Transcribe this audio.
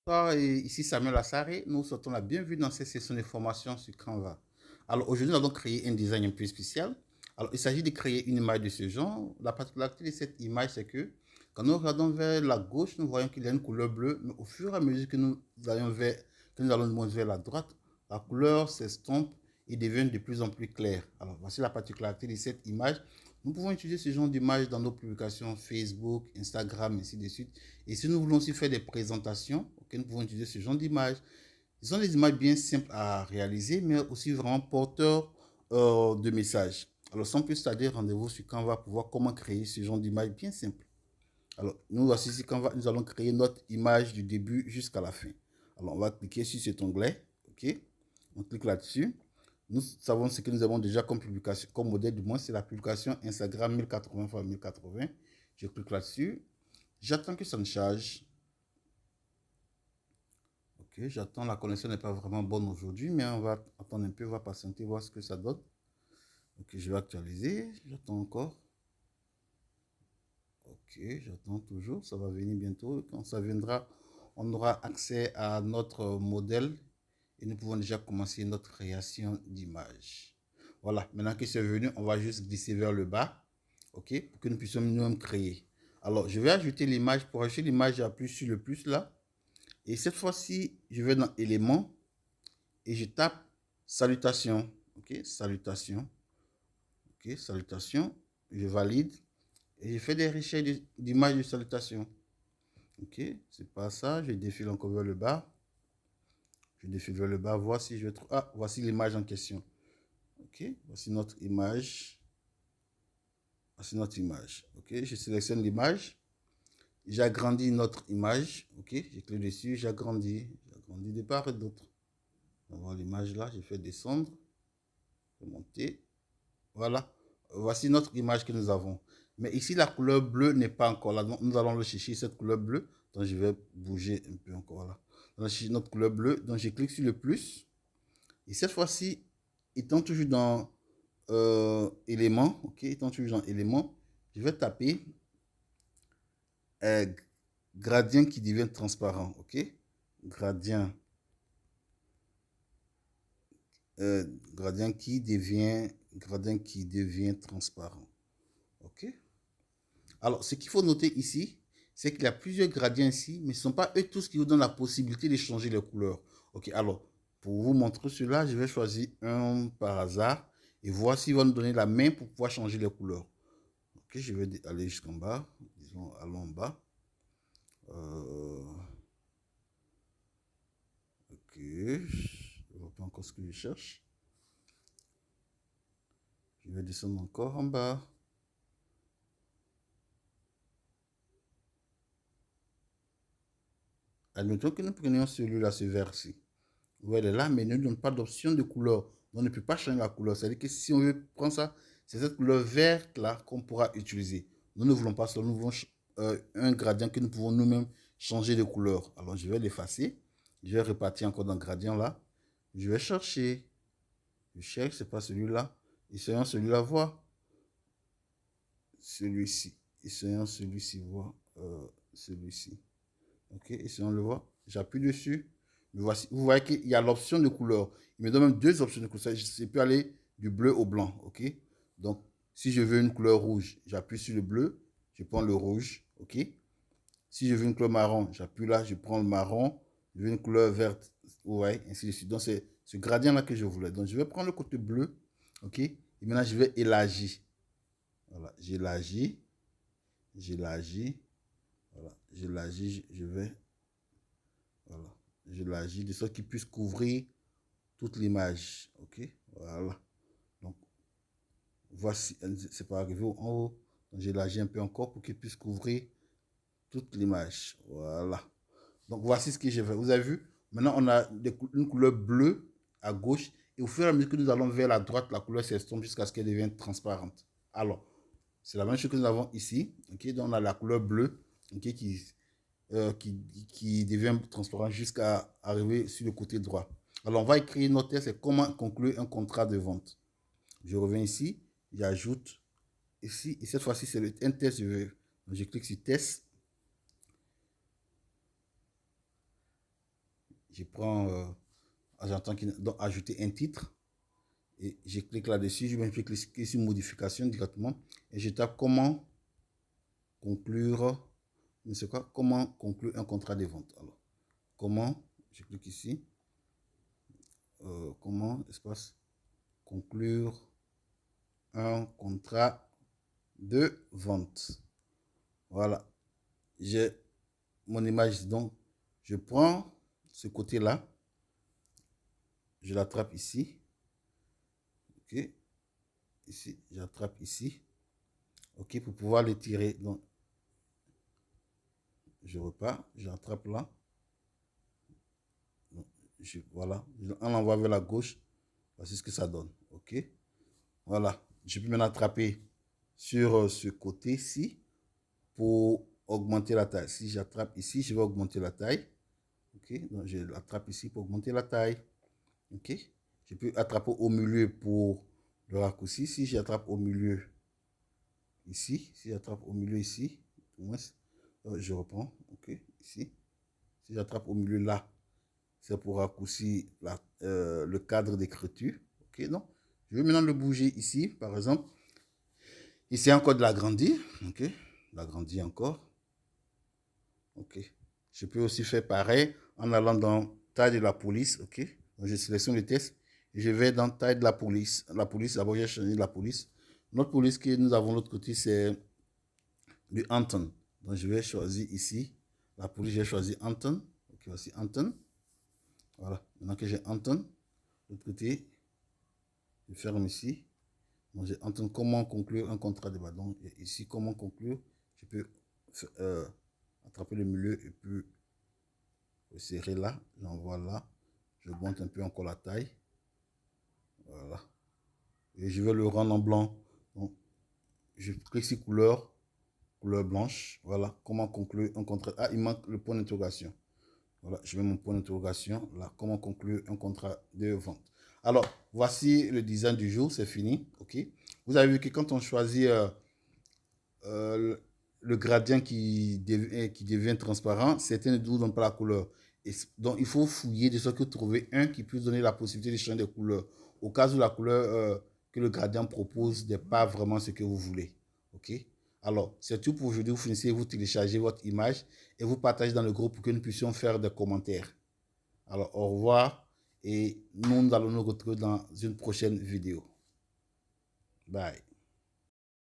Bonsoir, et ici Samuel Assaré. Nous souhaitons la bienvenue dans cette session de formation sur Canva. Alors aujourd'hui, nous allons créer un design un peu spécial. Alors il s'agit de créer une image de ce genre. La particularité de cette image, c'est que quand nous regardons vers la gauche, nous voyons qu'il y a une couleur bleue, mais au fur et à mesure que nous allons vers la droite, la couleur s'estompe et devient de plus en plus claire. Alors voici la particularité de cette image. Nous pouvons utiliser ce genre d'image dans nos publications Facebook, Instagram, ainsi de suite. Et si nous voulons aussi faire des présentations, nous pouvons utiliser ce genre d'images. Ce sont des images bien simples à réaliser, mais aussi vraiment porteurs de messages. Alors, sans plus tarder, rendez-vous sur Canva pour voir comment créer ce genre d'image bien simple. Alors, nous voici sur Canva, nous allons créer notre image du début jusqu'à la fin. Alors, on va cliquer sur cet onglet. OK. On clique là-dessus. Nous savons ce que nous avons déjà comme publication, comme modèle du moins, c'est la publication Instagram 1080 x 1080. Je clique là-dessus. J'attends que ça ne charge. Ok, j'attends, la connexion n'est pas vraiment bonne aujourd'hui, mais on va attendre un peu, on va patienter, voir ce que ça donne. Ok, je vais actualiser, j'attends encore. Ok, j'attends toujours, ça va venir bientôt. Quand ça viendra, on aura accès à notre modèle et nous pouvons déjà commencer notre création d'image. Voilà, maintenant que c'est venu, on va juste glisser vers le bas, ok, pour que nous puissions nous-mêmes créer. Alors, je vais ajouter l'image. Pour ajouter l'image, j'appuie sur le plus là. Et cette fois-ci, je vais dans éléments et je tape salutation. Ok, salutation. Ok, salutation. Je valide et je fais des recherches d'images de salutation. Ok, c'est pas ça. Je défile encore vers le bas. Je défile vers le bas. Voici, je trouve. Ah, voici l'image en question. Ok, voici notre image. Voici notre image. Ok, je sélectionne l'image. J'agrandis notre image. Ok, je clique dessus. J'agrandis. J'agrandis de part et d'autre. On va voir l'image là. Je fais descendre. Monter. Voilà. Voici notre image que nous avons. Mais ici, la couleur bleue n'est pas encore là. Donc, nous allons le chercher, cette couleur bleue. Donc, je vais bouger un peu encore là. On va chercher notre couleur bleue. Donc, je clique sur le plus. Et cette fois-ci, étant toujours dans éléments, ok, étant toujours dans éléments, je vais taper gradient qui devient transparent, ok. Gradient, gradient qui devient transparent, ok. Alors, ce qu'il faut noter ici, c'est qu'il y a plusieurs gradients ici, mais ce ne sont pas eux tous qui vous donnent la possibilité de changer les couleurs. Ok, alors, pour vous montrer cela, je vais choisir un par hasard et voir s'il va nous donner la main pour pouvoir changer les couleurs. Ok, je vais aller jusqu'en bas. Disons, allons en bas. Ok, je ne vois pas encore ce que je cherche. Je vais descendre encore en bas. Admettons que nous prenions celui-là, ce vert-ci. Vous voyez là, mais il ne donne pas d'option de couleur. On ne peut pas changer la couleur. C'est-à-dire que si on veut prendre ça, c'est cette couleur verte là qu'on pourra utiliser. Nous ne voulons pas ça. Nous voulons un gradient que nous pouvons nous-mêmes changer de couleur. Alors je vais l'effacer. Je vais repartir encore dans le gradient là. Je vais chercher. Je cherche, c'est pas celui-là. Essayons celui-là, voir. Celui-ci. Essayons celui-ci, voir. Celui-ci. Ok, essayons de le voir. J'appuie dessus. Voici, vous voyez qu'il y a l'option de couleur. Il me donne même deux options de couleur. Je peux aller du bleu au blanc. Ok. Donc, si je veux une couleur rouge, j'appuie sur le bleu. Je prends le rouge. Ok. Si je veux une couleur marron, j'appuie là, je prends le marron. Je veux une couleur verte. Vous voyez, ainsi de suite. Donc, c'est ce gradient-là que je voulais. Donc, je vais prendre le côté bleu. Ok. Et maintenant, je vais élargir. Voilà. J'élargis. J'élargis. Voilà. J'élargis. Je vais. Voilà. Je l'agis de sorte qu'il puisse couvrir toute l'image. Ok. Voilà. Donc, voici. C'est pas arrivé en haut. Donc, j'élargis un peu encore pour qu'il puisse couvrir toute l'image. Voilà. Donc, voici ce que j'ai fait. Vous avez vu? Maintenant, on a une couleur bleue à gauche. Et au fur et à mesure que nous allons vers la droite, la couleur s'estompe jusqu'à ce qu'elle devienne transparente. Alors, c'est la même chose que nous avons ici. Ok. Donc, on a la couleur bleue. Ok. Qui devient transparent jusqu'à arriver sur le côté droit. Alors, on va écrire notre test, c'est comment conclure un contrat de vente. Je reviens ici, j'ajoute ici, et cette fois-ci, c'est un test. Je clique sur test. je prends, j'entends donc ajouter un titre. Et je clique là-dessus, je vais cliquer sur modification directement. Et je tape comment conclure, c'est quoi? Comment conclure un contrat de vente. Alors, comment, je clique ici. Comment, espace, conclure un contrat de vente. Voilà. J'ai mon image, donc je prends ce côté-là, je l'attrape ici. Ok. Ici, j'attrape ici. Ok, pour pouvoir le tirer. Donc, je repars, je l'attrape là. Voilà, on l'envoie vers la gauche. Voici ce que ça donne. Ok. Voilà. Je peux maintenant attraper sur ce côté-ci pour augmenter la taille. Si j'attrape ici, je vais augmenter la taille. Ok. Donc, je l'attrape ici pour augmenter la taille. Ok. Je peux attraper au milieu pour le raccourci. Si j'attrape au milieu ici, si j'attrape au milieu ici, au moins, je reprends. Ok. Ici. Si j'attrape au milieu là, c'est pour raccourcir le cadre d'écriture. Ok, non. Je vais maintenant le bouger ici, par exemple. Ici encore de l'agrandir. Ok, l'agrandir encore. Ok. Je peux aussi faire pareil en allant dans taille de la police. Ok. Donc je sélectionne le texte et je vais dans taille de la police. La police, d'abord j'ai changé la police. Notre police que nous avons de l'autre côté, c'est du Anton. Donc je vais choisir ici. La police, j'ai choisi Anton. Ok, voici Anton. Voilà. Maintenant que j'ai Anton, de l'autre côté, je ferme ici. Donc j'ai Anton, comment conclure un contrat de vente. Donc ici, comment conclure. Je peux attraper le milieu et puis le serrer là. J'envoie là. Je monte un peu encore la taille. Voilà. Et je vais le rendre en blanc. Donc, je clique sur couleur blanche. Voilà. Comment conclure un contrat. Ah, il manque le point d'interrogation. Voilà, je mets mon point d'interrogation là. Comment conclure un contrat de vente. Alors, voici le design du jour. C'est fini. OK. Vous avez vu que quand on choisit le gradient qui devient transparent, certains ne donnent pas la couleur. Et donc, il faut fouiller de sorte que trouver un qui puisse donner la possibilité de changer de couleur. Au cas où la couleur que le gradient propose n'est pas vraiment ce que vous voulez. OK? Alors, c'est tout pour aujourd'hui. Vous finissez, vous téléchargez votre image et vous partagez dans le groupe pour que nous puissions faire des commentaires. Alors, au revoir et nous allons nous retrouver dans une prochaine vidéo. Bye.